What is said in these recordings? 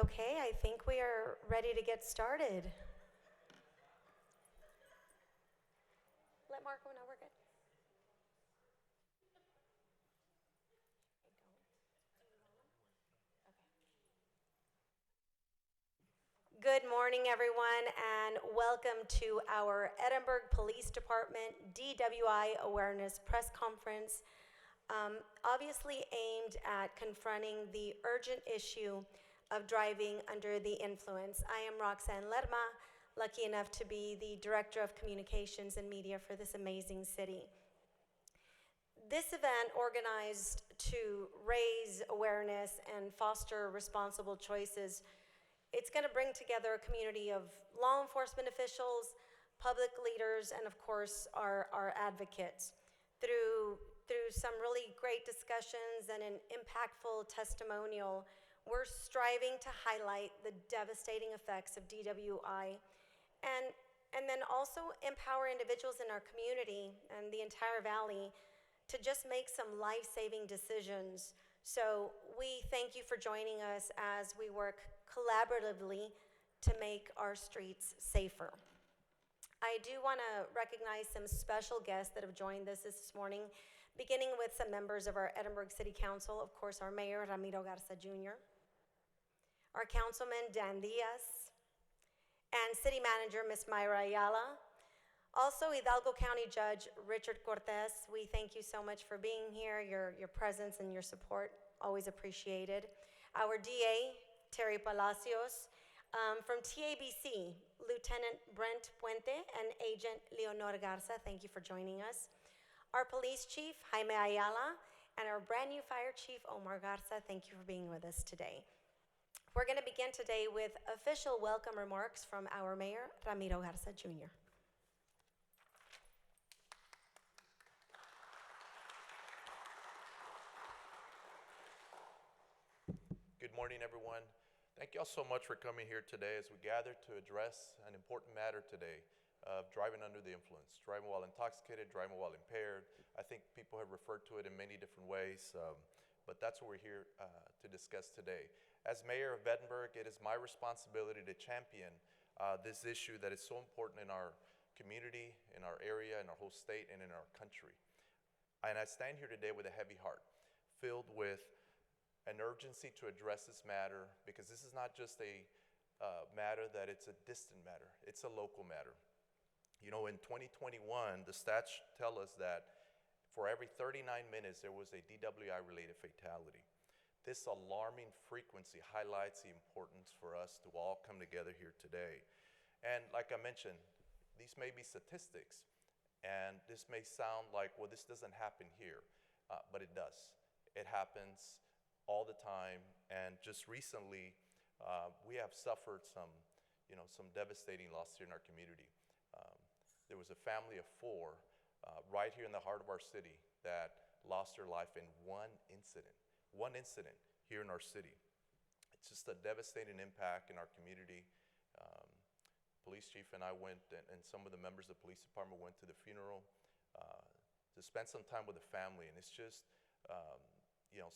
Okay, I think we are ready to get started. Let Marco know we're good. Good morning, everyone, and welcome to our Edinburg Police Department DWI Awareness Press Conference, obviously aimed at confronting the urgent issue of driving under the influence. I am Roxanne Lerma, lucky enough to be the Director of Communications and Media for this amazing city. This event, organized to raise awareness and foster responsible choices, it's going to bring together a community of law enforcement officials, public leaders, and of course our advocates. Through some really great discussions and an impactful testimonial, we're striving to highlight the devastating effects of DWI and then also empower individuals in our community and the entire valley to just make some life-saving decisions. So we thank you for joining us as we work collaboratively to make our streets safer. I do want to recognize some special guests that have joined us this morning, beginning with some members of our Edinburg City Council, of course our Mayor, Ramiro Garza Jr., our Councilman, Dan Diaz, and City Manager, Ms. Mayra Ayala. Also, Hidalgo County Judge Richard Cortez, we thank you so much for being here. Your presence and your support, always appreciated. Our DA, Terry Palacios. From TABC, Lieutenant Brent Puente and Agent Leonor Garza, thank you for joining us. Our Police Chief, Jaime Ayala, and our brand new Fire Chief, Omar Garza, thank you for being with us today. We're going to begin today with official welcome remarks from our Mayor, Ramiro Garza Jr. Good morning, everyone. Thank you all so much for coming here today as we gather to address an important matter today of driving under the influence, driving while intoxicated, driving while impaired. I think people have referred to it in many different ways, but that's what we're here to discuss today. As Mayor of Edinburg, it is my responsibility to champion this issue that is so important in our community, in our area, in our whole state, and in our country. And I stand here today with a heavy heart, filled with an urgency to address this matter, because this is not just a matter that it's a distant matter, it's a local matter. You know, in 2021, the stats tell us that for every 39 minutes, there was a DWI-related fatality. This alarming frequency highlights the importance for us to all come together here today. And like I mentioned, these may be statistics, and this may sound like, well, this doesn't happen here, but it does. It happens all the time, and just recently, we have suffered some devastating loss here in our community. There was a family of 4 right here in the heart of our city that lost their life in one incident here in our city. It's just a devastating impact in our community. Police chief and I went, and some of the members of the police department went to the funeral to spend some time with the family, and it's just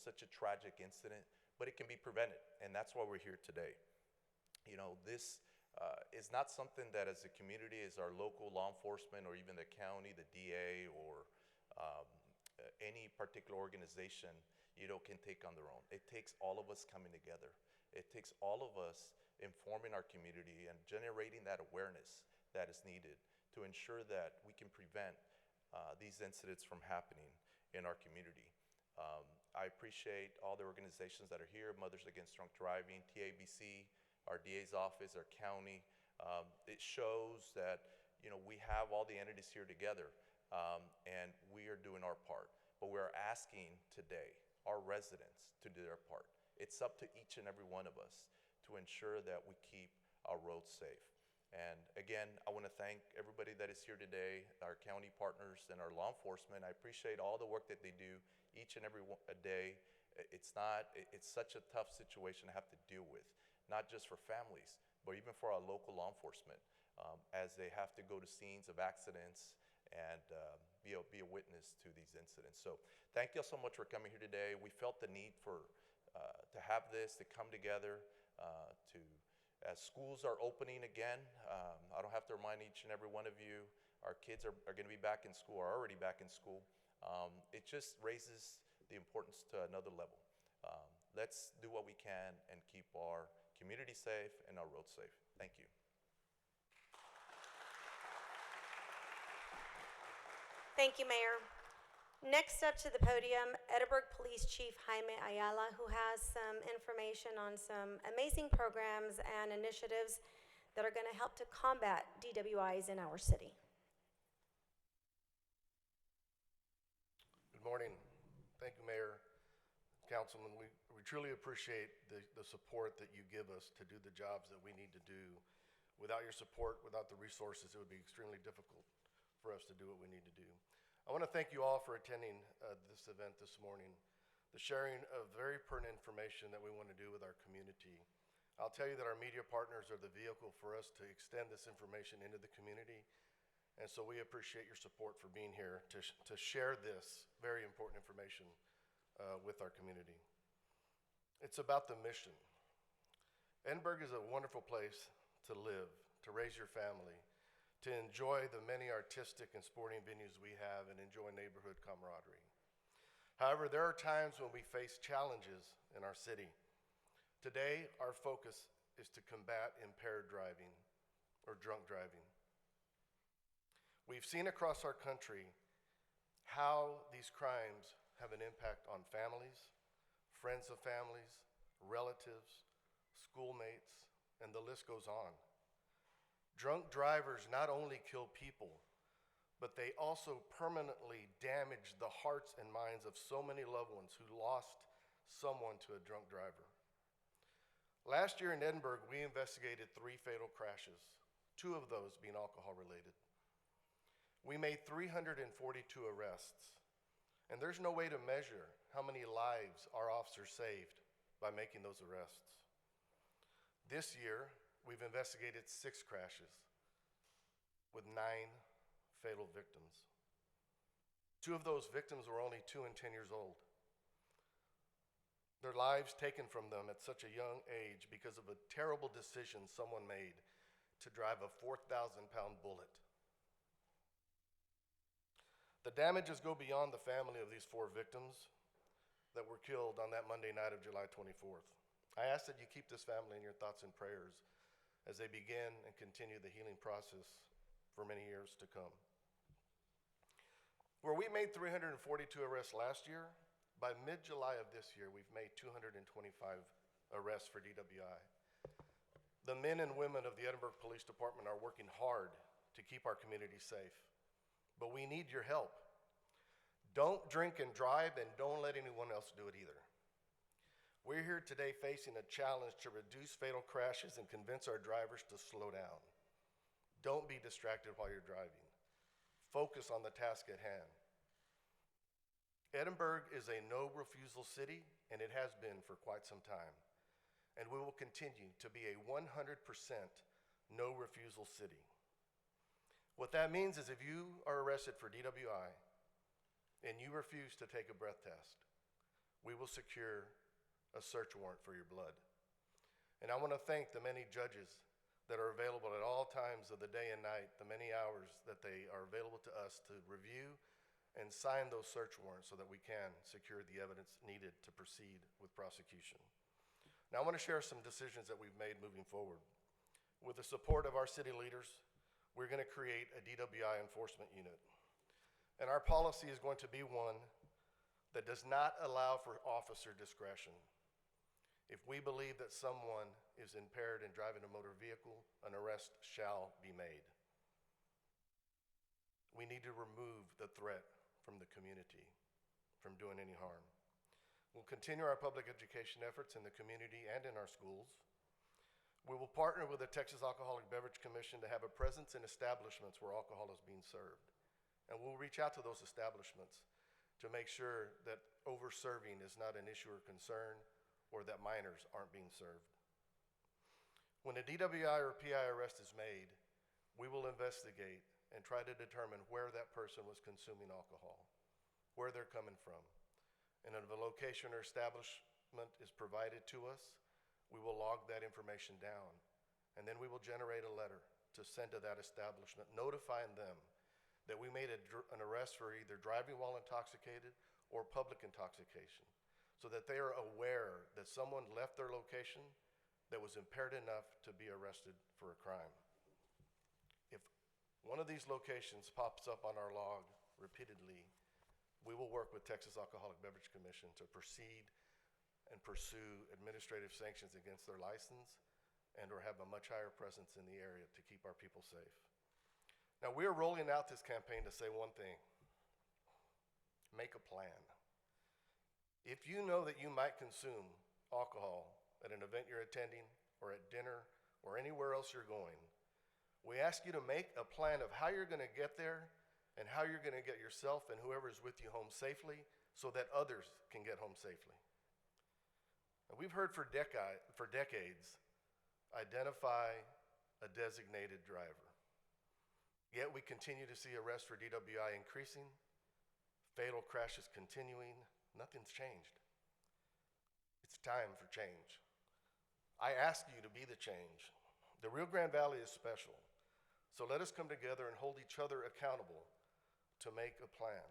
such a tragic incident, but it can be prevented, and that's why we're here today. You know, this is not something that as a community, as our local law enforcement or even the county, the DA, or any particular organization, can take on their own. It takes all of us coming together. It takes all of us informing our community and generating that awareness that is needed to ensure that we can prevent these incidents from happening in our community. I appreciate all the organizations that are here, Mothers Against Drunk Driving, TABC, our DA's office, our county. It shows that we have all the entities here together, and we are doing our part. But we're asking today our residents to do their part. It's up to each and every one of us to ensure that we keep our roads safe. And again, I want to thank everybody that is here today, our county partners and our law enforcement. I appreciate all the work that they do each and every day. It's such a tough situation to have to deal with, not just for families, but even for our local law enforcement, as they have to go to scenes of accidents and be a witness to these incidents. So thank you all so much for coming here today. We felt the need to have this, to come together. As schools are opening again, I don't have to remind each and every one of you, our kids are going to be back in school, are already back in school. It just raises the importance to another level. Let's do what we can and keep our community safe and our roads safe. Thank you. Thank you, Mayor. Next up to the podium, Edinburg Police Chief Jaime Ayala, who has some information on some amazing programs and initiatives that are going to help to combat DWIs in our city. Good morning. Thank you, Mayor, Councilman. We truly appreciate the support that you give us to do the jobs that we need to do. Without your support, without the resources, it would be extremely difficult for us to do what we need to do. I want to thank you all for attending this event this morning, the sharing of very pertinent information that we want to do with our community. I'll tell you that our media partners are the vehicle for us to extend this information into the community, and so we appreciate your support for being here to share this very important information with our community. It's about the mission. Edinburg is a wonderful place to live, to raise your family, to enjoy the many artistic and sporting venues we have, and enjoy neighborhood camaraderie. However, there are times when we face challenges in our city. Today, our focus is to combat impaired driving or drunk driving. We've seen across our country how these crimes have an impact on families, friends of families, relatives, schoolmates, and the list goes on. Drunk drivers not only kill people, but they also permanently damage the hearts and minds of so many loved ones who lost someone to a drunk driver. Last year in Edinburg, we investigated 3 fatal crashes, 2 of those being alcohol related. We made 342 arrests, and there's no way to measure how many lives our officers saved by making those arrests. This year, we've investigated 6 crashes with 9 fatal victims. 2 of those victims were only 2 and 10 years old. Their lives taken from them at such a young age because of a terrible decision someone made to drive a 4,000-pound bullet. The damages go beyond the family of these 4 victims that were killed on that Monday night of July 24th. I ask that you keep this family in your thoughts and prayers as they begin and continue the healing process for many years to come. Where we made 342 arrests last year, by mid-July of this year, we've made 225 arrests for DWI. The men and women of the Edinburg Police Department are working hard to keep our community safe, but we need your help. Don't drink and drive, and don't let anyone else do it either. We're here today facing a challenge to reduce fatal crashes and convince our drivers to slow down. Don't be distracted while you're driving. Focus on the task at hand. Edinburg is a no refusal city, and it has been for quite some time. And we will continue to be a 100% no refusal city. What that means is if you are arrested for DWI and you refuse to take a breath test, we will secure a search warrant for your blood. And I want to thank the many judges that are available at all times of the day and night, the many hours that they are available to us to review and sign those search warrants so that we can secure the evidence needed to proceed with prosecution. Now I want to share some decisions that we've made moving forward. With the support of our city leaders, we're going to create a DWI enforcement unit. And our policy is going to be one that does not allow for officer discretion. If we believe that someone is impaired in driving a motor vehicle, an arrest shall be made. We need to remove the threat from the community from doing any harm. We'll continue our public education efforts in the community and in our schools. We will partner with the Texas Alcoholic Beverage Commission to have a presence in establishments where alcohol is being served. And we'll reach out to those establishments to make sure that over-serving is not an issue or concern, or that minors aren't being served. When a DWI or PI arrest is made, we will investigate and try to determine where that person was consuming alcohol, where they're coming from. And if a location or establishment is provided to us, We will log that information down, and then we will generate a letter to send to that establishment notifying them that we made an arrest for either driving while intoxicated or public intoxication, so that they are aware that someone left their location that was impaired enough to be arrested for a crime. If one of these locations pops up on our log repeatedly, we will work with Texas Alcoholic Beverage Commission to proceed and pursue administrative sanctions against their license and or have a much higher presence in the area to keep our people safe. Now, we are rolling out this campaign to say one thing: make a plan. If you know that you might consume alcohol at an event you're attending or at dinner or anywhere else you're going, we ask you to make a plan of how you're going to get there and how you're going to get yourself and whoever is with you home safely so that others can get home safely. And we've heard for decades, identify a designated driver. Yet we continue to see arrests for DWI increasing, fatal crashes continuing. Nothing's changed. It's time for change. I ask you to be the change. The Rio Grande Valley is special, so let us come together and hold each other accountable to make a plan.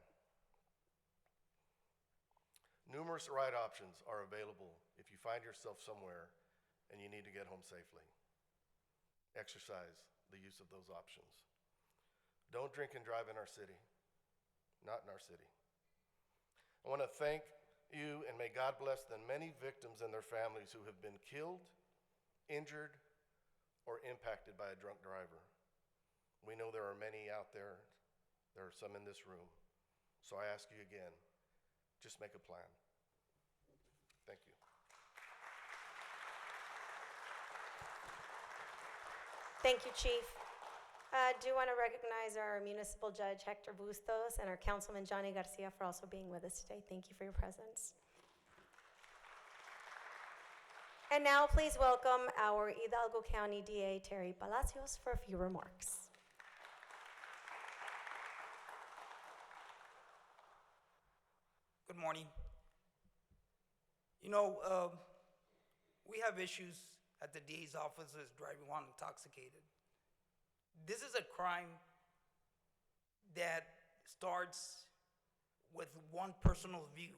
Numerous ride options are available if you find yourself somewhere and you need to get home safely. Exercise the use of those options. Don't drink and drive in our city. Not in our city. I want to thank you, and may God bless the many victims and their families who have been killed, injured, or impacted by a drunk driver. We know there are many out there. There are some in this room. So I ask you again, just make a plan. Thank you. Thank you, Chief. I do want to recognize our Municipal Judge Hector Bustos and our Councilman Johnny Garcia for also being with us today. Thank you for your presence. And now please welcome our Hidalgo County DA, Terry Palacios, for a few remarks. Good morning. You know, we have issues at the DA's offices driving while intoxicated. This is a crime that starts with one personal view.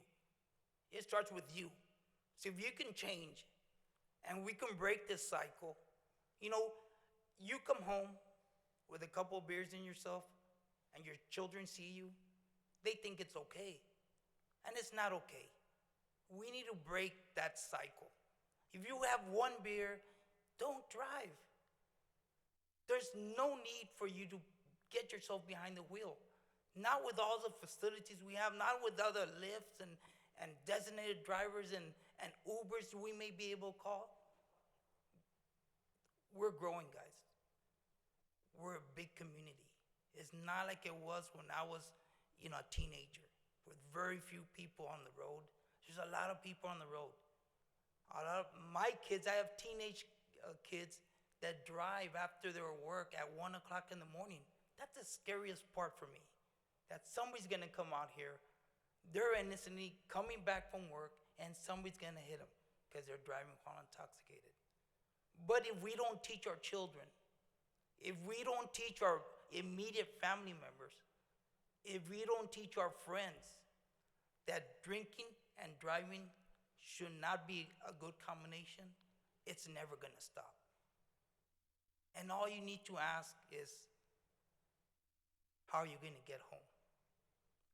It starts with you. So if you can change and we can break this cycle, you know, you come home with a couple of beers in yourself and your children see you, they think it's okay. And it's not okay. We need to break that cycle. If you have one beer, don't drive. There's no need for you to get yourself behind the wheel. Not with all the facilities we have, not with other Lyfts and designated drivers and Ubers we may be able to call. We're growing, guys. We're a big community. It's not like it was when I was, a teenager, with very few people on the road. There's a lot of people on the road. A lot of my kids, I have teenage kids that drive after their work at 1 o'clock in the morning. That's the scariest part for me. That somebody's gonna come out here, they're innocently coming back from work, and somebody's gonna hit them because they're driving while intoxicated. But if we don't teach our children, if we don't teach our immediate family members, if we don't teach our friends that drinking and driving should not be a good combination, it's never gonna stop. And all you need to ask is, how are you gonna get home?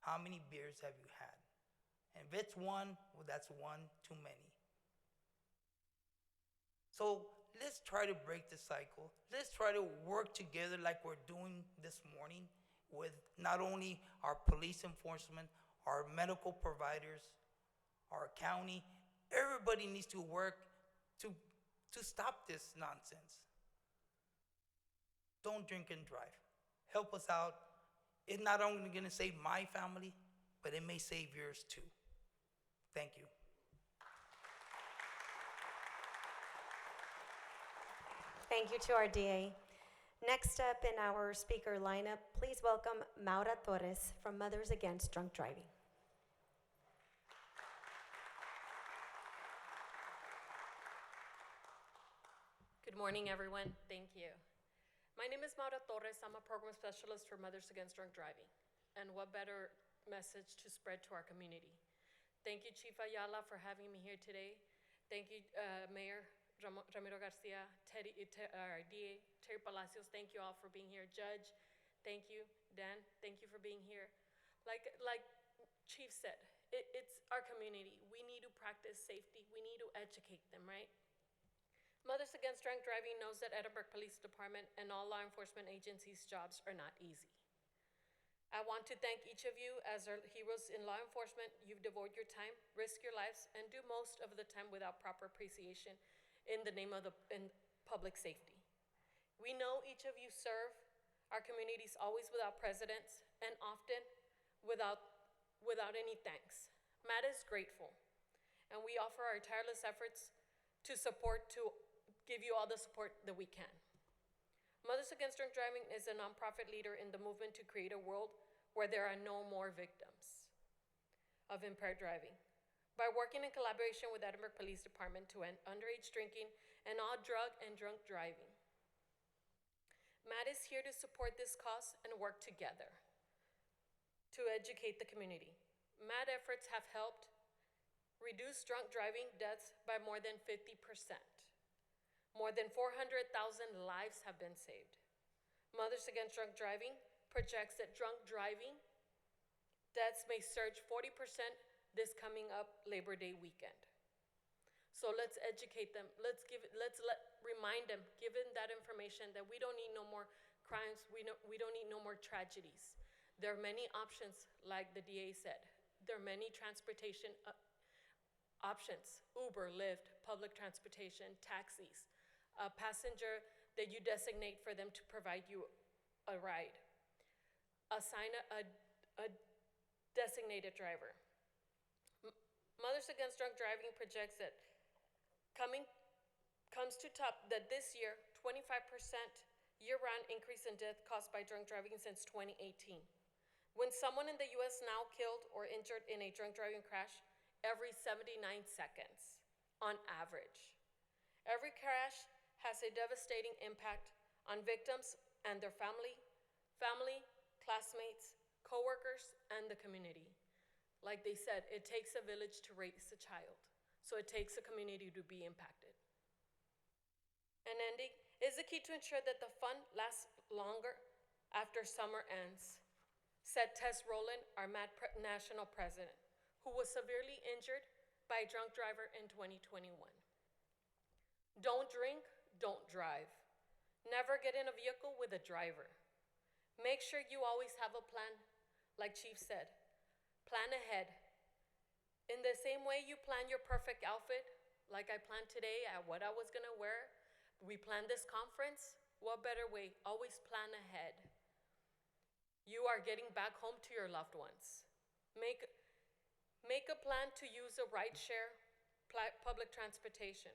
How many beers have you had? And if it's one, well, that's one too many. So let's try to break the cycle. Let's try to work together like we're doing this morning with not only our police enforcement, our medical providers, our county. Everybody needs to work to stop this nonsense. Don't drink and drive. Help us out. It's not only gonna save my family, but it may save yours too. Thank you. Thank you to our DA. Next up in our speaker lineup, please welcome Maura Torres from Mothers Against Drunk Driving. Good morning, everyone. Thank you. My name is Maura Torres. I'm a program specialist for Mothers Against Drunk Driving. And what better message to spread to our community? Thank you, Chief Ayala, for having me here today. Thank you, Mayor Ramiro Garcia, our DA, Terry Palacios. Thank you all for being here. Judge, thank you. Dan, thank you for being here. Like Chief said, it's our community. We need to practice safety. We need to educate them, right? Mothers Against Drunk Driving knows that Edinburg Police Department and all law enforcement agencies' jobs are not easy. I want to thank each of you as our heroes in law enforcement. You've devoted your time, risked your lives, and do most of the time without proper appreciation in the name of in public safety. We know each of you serve our communities always without precedence and often without any thanks. Matt is grateful, and we offer our tireless efforts to give you all the support that we can. Mothers Against Drunk Driving is a nonprofit leader in the movement to create a world where there are no more victims of impaired driving. By working in collaboration with Edinburg Police Department to end underage drinking and all drug and drunk driving. Matt is here to support this cause and work together to educate the community. Matt efforts have helped reduce drunk driving deaths by more than 50%. More than 400,000 lives have been saved. Mothers Against Drunk Driving projects that drunk driving deaths may surge 40% this coming up Labor Day weekend. So let's educate them. Remind them, given that information, that we don't need no more crimes. We don't need no more tragedies. There are many options, like the DA said. There are many transportation options: Uber, Lyft, public transportation, taxis, a passenger that you designate for them to provide you a ride, assign a designated driver. Mothers Against Drunk Driving projects that comes to top that this year, 25% year-round increase in death caused by drunk driving since 2018. When someone in the US now killed or injured in a drunk driving crash every 79 seconds on average. Every crash has a devastating impact on victims and their family, classmates, coworkers, and the community. Like they said, it takes a village to raise a child, so it takes a community to be impacted. And ending is the key to ensure that the fun lasts longer after summer ends, said Tess Rowland, our national president, who was severely injured by a drunk driver in 2021. Don't drink, don't drive. Never get in a vehicle with a driver. Make sure you always have a plan, like Chief said. Plan ahead. In the same way you plan your perfect outfit, like I planned today at what I was gonna wear, we planned this conference. What better way? Always plan ahead. You are getting back home to your loved ones. Make a plan to use a rideshare public transportation.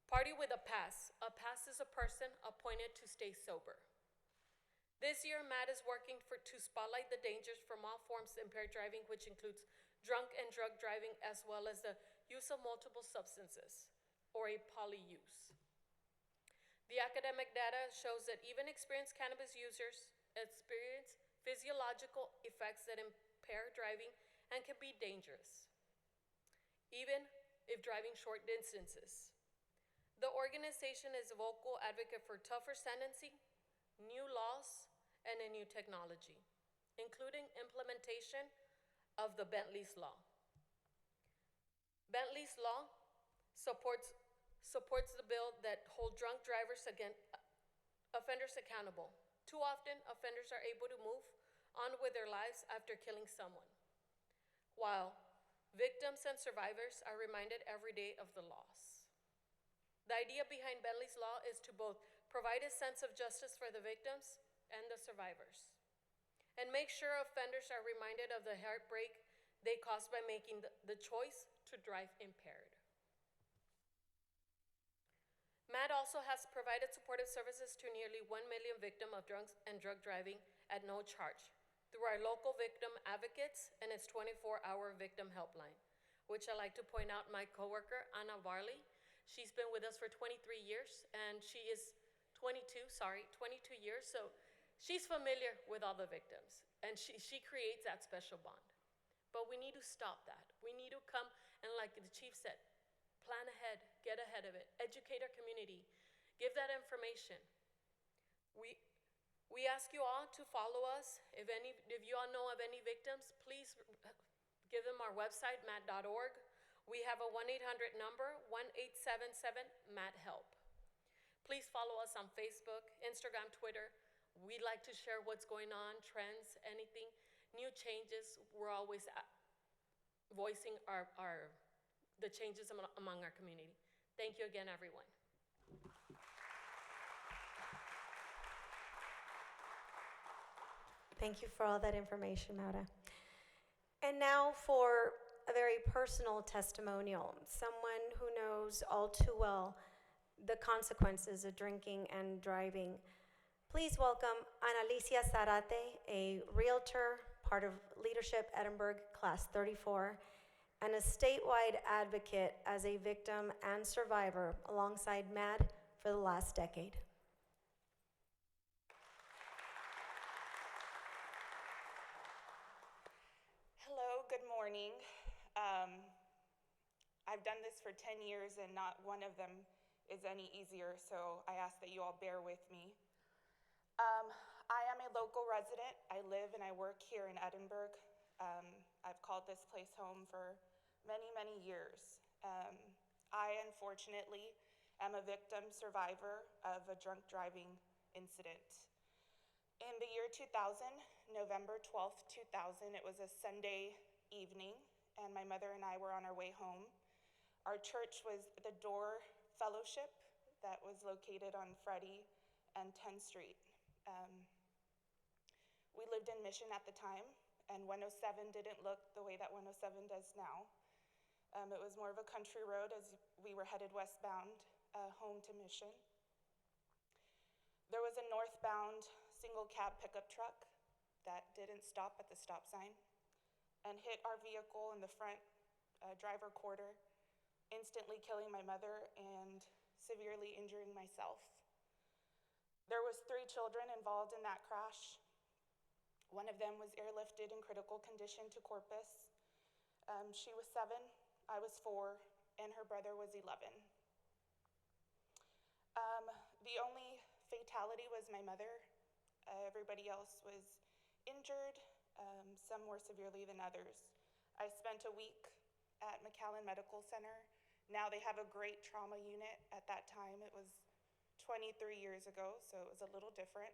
Party with a pass. A pass is a person appointed to stay sober. This year, Matt is working to spotlight the dangers from all forms of impaired driving, which includes drunk and drug driving, as well as the use of multiple substances, or a polyuse. The academic data shows that even experienced cannabis users experience physiological effects that impair driving and can be dangerous, even if driving short distances. The organization is a vocal advocate for tougher sentencing, new laws, and a new technology, including implementation of the Bentley's Law. Bentley's Law supports the bill that hold drunk drivers offenders accountable. Too often, offenders are able to move on with their lives after killing someone, while victims and survivors are reminded every day of the loss. The idea behind Bentley's Law is to both provide a sense of justice for the victims and the survivors, and make sure offenders are reminded of the heartbreak they caused by making the choice to drive impaired. Matt also has provided supportive services to nearly 1 million victims of drunk and drug driving at no charge through our local victim advocates and its 24-hour victim helpline, which I like to point out my coworker, Anna Varley. She's been with us for 23 years, and she is 22 years, so she's familiar with all the victims, and she creates that special bond. But we need to stop that. We need to come and, like the chief said, plan ahead, get ahead of it, educate our community, give that information. We ask you all to follow us. If you all know of any victims, please give them our website, mat.org. We have a 1-800 number, 1-877-MAT-HELP. Please follow us on Facebook, Instagram, Twitter. We like to share what's going on, trends, anything, new changes. We're always voicing the changes among our community. Thank you again, everyone. Thank you for all that information, Maura. And now for a very personal testimonial, someone who knows all too well the consequences of drinking and driving. Please welcome Analicia Zarate, a realtor, part of Leadership Edinburg Class 34, and a statewide advocate as a victim and survivor alongside MAD for the last decade. Hello, good morning. I've done this for 10 years and not one of them is any easier, so I ask that you all bear with me. I am a local resident. I live and I work here in Edinburg. I've called this place home for many, many years. I unfortunately am a victim survivor of a drunk driving incident. In the year 2000, November 12th, 2000, it was a Sunday evening, and my mother and I were on our way home. Our church was the Door Fellowship that was located on Freddy and 10th Street. We lived in Mission at the time, and 107 didn't look the way that 107 does now. It was more of a country road as we were headed westbound, home to Mission. There was a northbound single cab pickup truck that didn't stop at the stop sign and hit our vehicle in the front driver quarter, instantly killing my mother and severely injuring myself. There was 3 children involved in that crash. One of them was airlifted in critical condition to Corpus. She was 7, I was 4, and her brother was 11. The only fatality was my mother. Everybody else was injured, some more severely than others. I spent a week at McAllen Medical Center. Now they have a great trauma unit. At that time, it was 23 years ago, so it was a little different.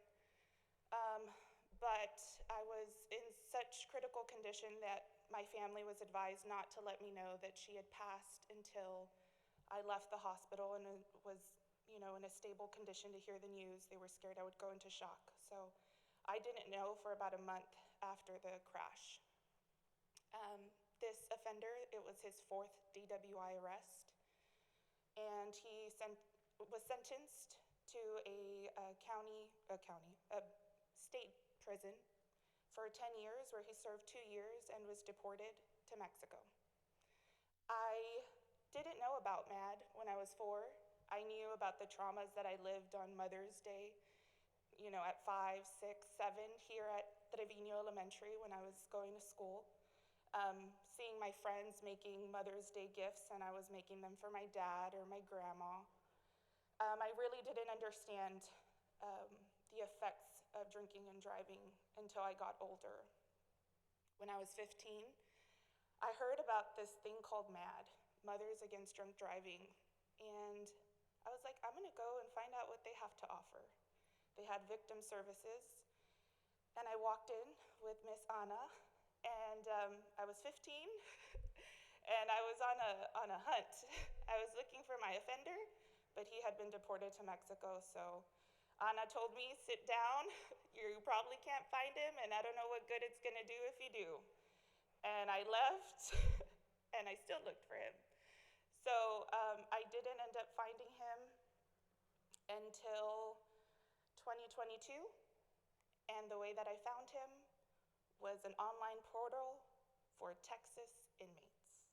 But I was in such critical condition that my family was advised not to let me know that she had passed until I left the hospital and was, in a stable condition to hear the news. They were scared I would go into shock. So I didn't know for about a month after the crash. This offender, it was his 4th DWI arrest, and he was sentenced to a state prison for 10 years, where he served 2 years and was deported to Mexico. I didn't know about MAD when I was 4. I knew about the traumas that I lived on Mother's Day, at 5, 6, 7 here at Trevino Elementary when I was going to school. Seeing my friends making Mother's Day gifts, and I was making them for my dad or my grandma. I really didn't understand the effects of drinking and driving until I got older. When I was 15, I heard about this thing called MAD, Mothers Against Drunk Driving, and I was like, I'm gonna go and find out what they have to offer. They had victim services, and I walked in with Miss Anna, and I was 15, and I was on a hunt. I was looking for my offender, but he had been deported to Mexico, so Anna told me, sit down, you probably can't find him, and I don't know what good it's gonna do if you do. And I left, and I still looked for him. So I didn't end up finding him until 2022, and the way that I found him was an online portal for Texas inmates.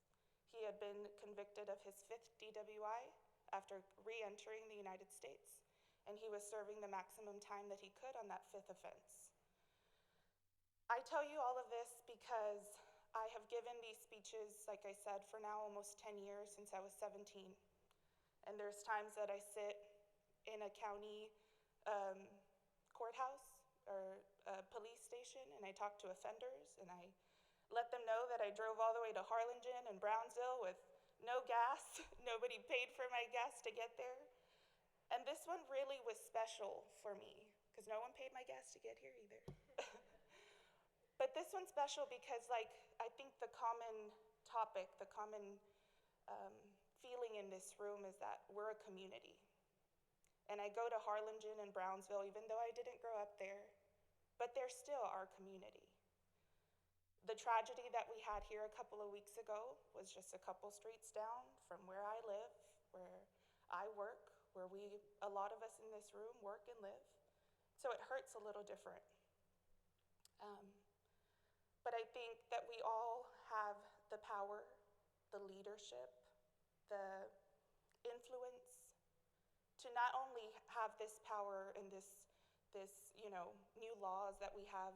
He had been convicted of his 5th DWI after re-entering the United States, and he was serving the maximum time that he could on that 5th offense. I tell you all of this because I have given these speeches, like I said, for now almost 10 years, since I was 17. And there's times that I sit in a county courthouse or a police station and I talk to offenders and I let them know that I drove all the way to Harlingen and Brownsville with no gas. Nobody paid for my gas to get there. And this one really was special for me because no one paid my gas to get here either. But this one's special because, like, I think the common topic, the common feeling in this room is that we're a community. And I go to Harlingen and Brownsville, even though I didn't grow up there, but they're still our community. The tragedy that we had here a couple of weeks ago was just a couple streets down from where I live, where I work, where a lot of us in this room work and live. So it hurts a little different. But I think that we all have the power, the leadership, the influence to not only have this power and this new laws that we have,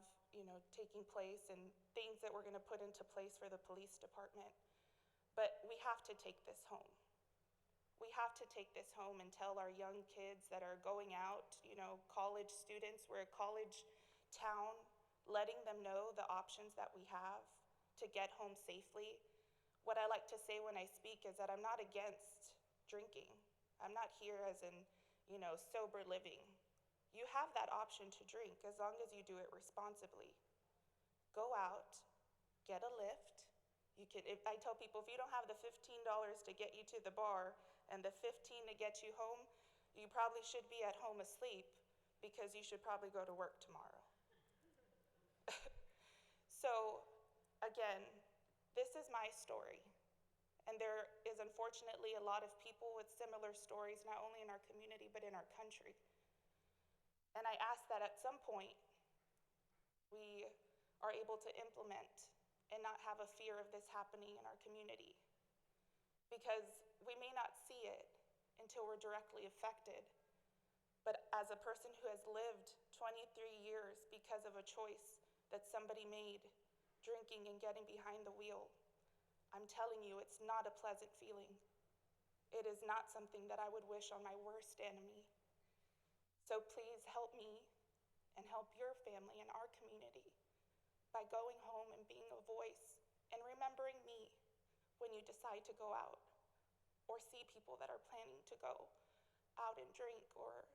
taking place and things that we're going to put into place for the police department, but we have to take this home. We have to take this home and tell our young kids that are going out, college students, we're a college town, letting them know the options that we have to get home safely. What I like to say when I speak is that I'm not against drinking. I'm not here as in, sober living. You have that option to drink as long as you do it responsibly. Go out, get a lift. I tell people, if you don't have the $15 to get you to the bar and the $15 to get you home, you probably should be at home asleep because you should probably go to work tomorrow. So, again, this is my story. And there is unfortunately a lot of people with similar stories, not only in our community, but in our country. And I ask that at some point, we are able to implement and not have a fear of this happening in our community. Because we may not see it until we're directly affected. But as a person who has lived 23 years because of a choice that somebody made, drinking and getting behind the wheel, I'm telling you, it's not a pleasant feeling. It is not something that I would wish on my worst enemy. So please help me and help your family and our community by going home and being a voice and remembering me when you decide to go out or see people that are planning to go out and drink or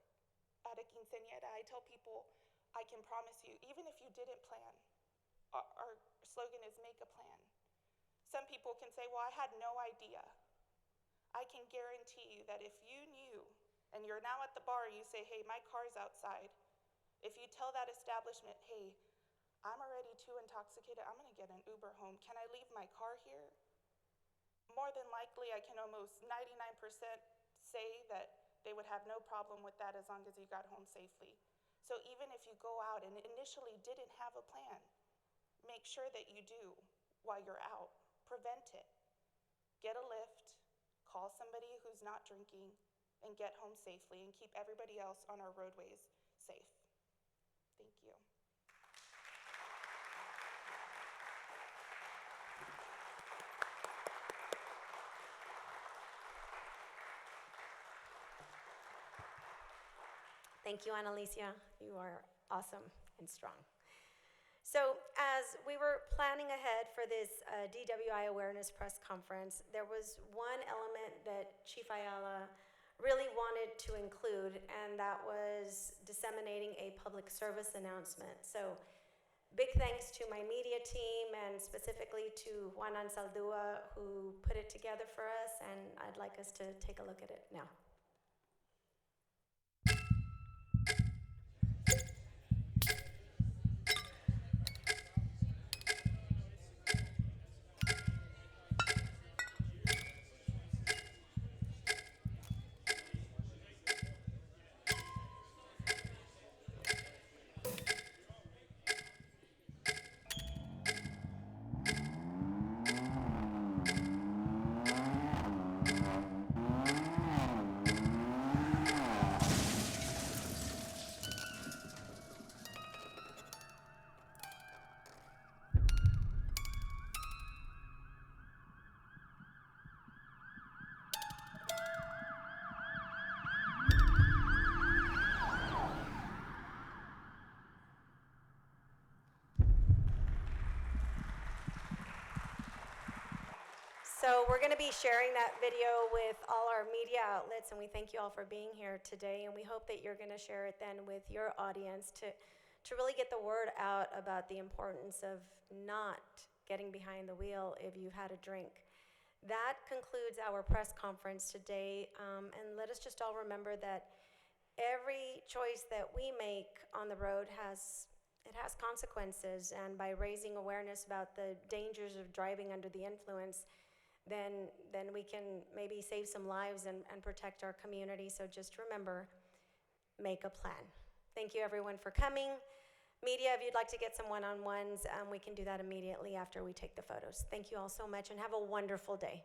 at a quinceañera. I tell people, I can promise you, even if you didn't plan, our slogan is make a plan. Some people can say, well, I had no idea. I can guarantee you that if you knew and you're now at the bar, you say, hey, my car's outside. If you tell that establishment, hey, I'm already too intoxicated, I'm gonna get an Uber home. Can I leave my car here? More than likely, I can almost 99% say that they would have no problem with that as long as you got home safely. So even if you go out and initially didn't have a plan, make sure that you do while you're out. Prevent it. Get a lift, call somebody who's not drinking, and get home safely and keep everybody else on our roadways safe. Thank you. Thank you, Annalicia. You are awesome and strong. So as we were planning ahead for this DWI Awareness Press Conference, there was one element that Chief Ayala really wanted to include, and that was disseminating a public service announcement. So big thanks to my media team and specifically to Juanan Saldua who put it together for us, and I'd like us to take a look at it now. So we're going to be sharing that video with all our media outlets, and we thank you all for being here today, and we hope that you're going to share it then with your audience to really get the word out about the importance of not getting behind the wheel if you've had a drink. That concludes our press conference today, and let us just all remember that every choice that we make on the road has consequences, and by raising awareness about the dangers of driving under the influence, then we can maybe save some lives and protect our community. So just remember, make a plan. Thank you everyone for coming. Media, if you'd like to get some one-on-ones, we can do that immediately after we take the photos. Thank you all so much and have a wonderful day.